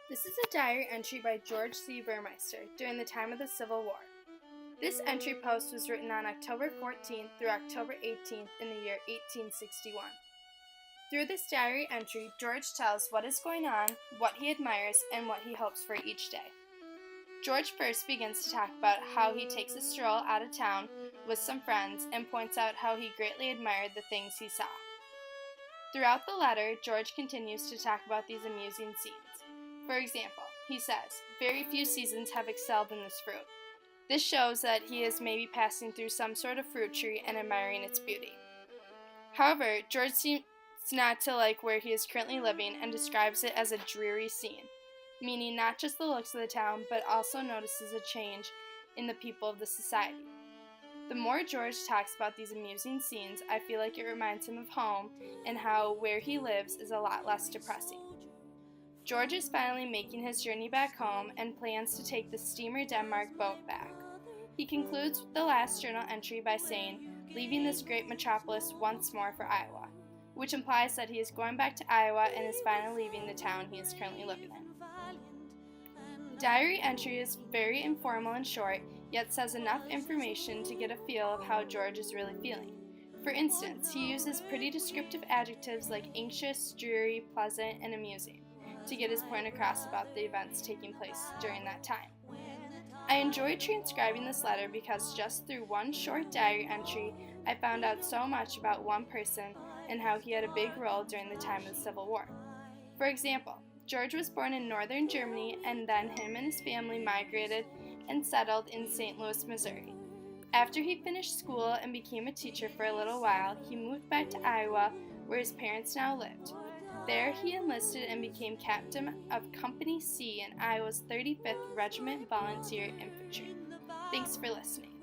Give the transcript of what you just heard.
This is a diary entry by George C. Burmeister during the time of the Civil War. This entry post was written on October 14th through October 18th in the year 1861. Through this diary entry, George tells what is going on, what he admires, and what he hopes for each day. George first begins to talk about how he takes a stroll out of town with some friends and points out how he greatly admired the things he saw. Throughout the letter, George continues to talk about these amusing scenes. For example, he says, "Very few seasons have excelled in this fruit." This shows that he is maybe passing through some sort of fruit tree and admiring its beauty. However, George seems not to like where he is currently living and describes it as a dreary scene, meaning not just the looks of the town, but also notices a change in the people of the society. The more George talks about these amusing scenes, I feel like it reminds him of home and how where he lives is a lot less depressing. George is finally making his journey back home and plans to take the steamer Denmark boat back. He concludes the last journal entry by saying, "leaving this great metropolis once more for Iowa," which implies that he is going back to Iowa and is finally leaving the town he is currently living in. The diary entry is very informal and short, yet says enough information to get a feel of how George is really feeling. For instance, he uses pretty descriptive adjectives like anxious, dreary, pleasant, and amusing to get his point across about the events taking place during that time. I enjoyed transcribing this letter because just through one short diary entry, I found out so much about one person and how he had a big role during the time of the Civil War. For example, George was born in northern Germany, and then him and his family migrated and settled in St. Louis, Missouri. After he finished school and became a teacher for a little while, he moved back to Iowa, where his parents now lived. There, he enlisted and became captain of Company C in Iowa's 35th Regiment Volunteer Infantry. Thanks for listening.